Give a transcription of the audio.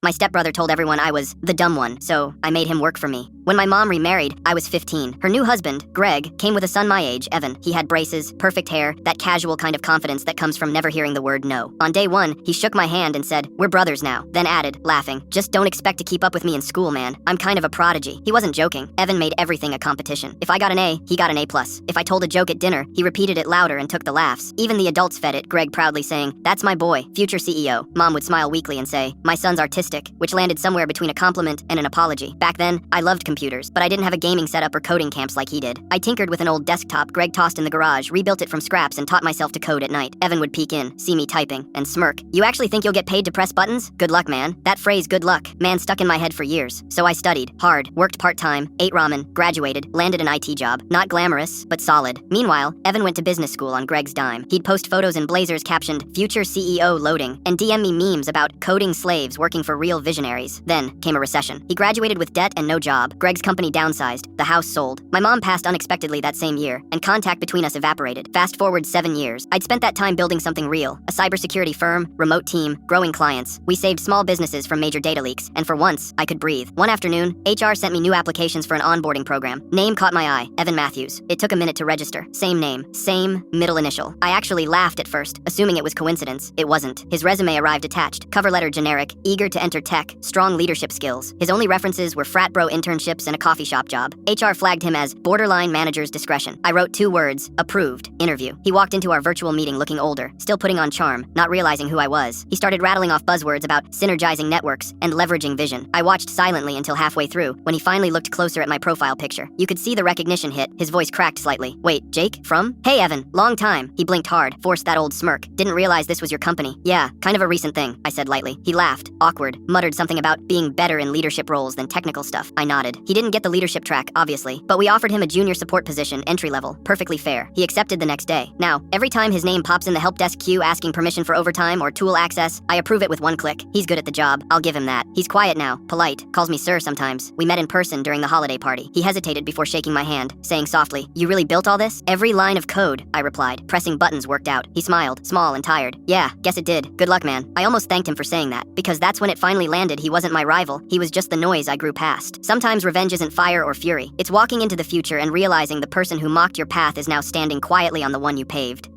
My stepbrother told everyone I was the dumb one, so I made him work for me. When my mom remarried, I was 15. Her new husband, Greg, came with a son my age, Evan. He had braces, perfect hair, that casual kind of confidence that comes from never hearing the word no. On day one, he shook my hand and said, "We're brothers now." Then added, laughing, "Just don't expect to keep up with me in school, man. I'm kind of a prodigy." He wasn't joking. Evan made everything a competition. If I got an A, he got an A+. If I told a joke at dinner, he repeated it louder and took the laughs. Even the adults fed it, Greg proudly saying, "That's my boy, future CEO." Mom would smile weakly and say, "My son's artistic," which landed somewhere between a compliment and an apology. Back then, I loved computers, but I didn't have a gaming setup or coding camps like he did. I tinkered with an old desktop Greg tossed in the garage, rebuilt it from scraps, and taught myself to code at night. Evan would peek in, see me typing, and smirk. "You actually think you'll get paid to press buttons? Good luck, man." That phrase, "good luck," man, stuck in my head for years. So I studied hard, worked part-time, ate ramen, graduated, landed an IT job. Not glamorous, but solid. Meanwhile, Evan went to business school on Greg's dime. He'd post photos in blazers captioned, "Future CEO loading," and DM me memes about coding slaves working for real visionaries. Then came a recession. He graduated with debt and no job. Greg's company downsized. The house sold. My mom passed unexpectedly that same year, and contact between us evaporated. Fast forward 7 years. I'd spent that time building something real. A cybersecurity firm, remote team, growing clients. We saved small businesses from major data leaks, and for once, I could breathe. One afternoon, HR sent me new applications for an onboarding program. Name caught my eye, Evan Matthews. It took a minute to register. Same name, same middle initial. I actually laughed at first, assuming it was coincidence. It wasn't. His resume arrived attached. Cover letter generic, eager to enter tech, strong leadership skills. His only references were frat bro internships and a coffee shop job. HR flagged him as borderline manager's discretion. I wrote 2 words, approved, interview. He walked into our virtual meeting looking older, still putting on charm, not realizing who I was. He started rattling off buzzwords about synergizing networks and leveraging vision. I watched silently until halfway through, when he finally looked closer at my profile picture. You could see the recognition hit. His voice cracked slightly. "Wait, Jake? From? Hey, Evan. Long time." He blinked hard, forced that old smirk. "Didn't realize this was your company." "Yeah, kind of a recent thing," I said lightly. He laughed, awkward, muttered something about being better in leadership roles than technical stuff. I nodded. He didn't get the leadership track, obviously, but we offered him a junior support position, entry level, perfectly fair. He accepted the next day. Now, every time his name pops in the help desk queue asking permission for overtime or tool access, I approve it with 1 click. He's good at the job. I'll give him that. He's quiet now, polite, calls me sir sometimes. We met in person during the holiday party. He hesitated before shaking my hand, saying softly, "You really built all this?" "Every line of code," I replied. Pressing buttons worked out. He smiled, small and tired. "Yeah, guess it did. Good luck, man." I almost thanked him for saying that, because that's when it finally landed. He wasn't my rival. He was just the noise I grew past. Sometimes revenge isn't fire or fury. It's walking into the future and realizing the person who mocked your path is now standing quietly on the one you paved.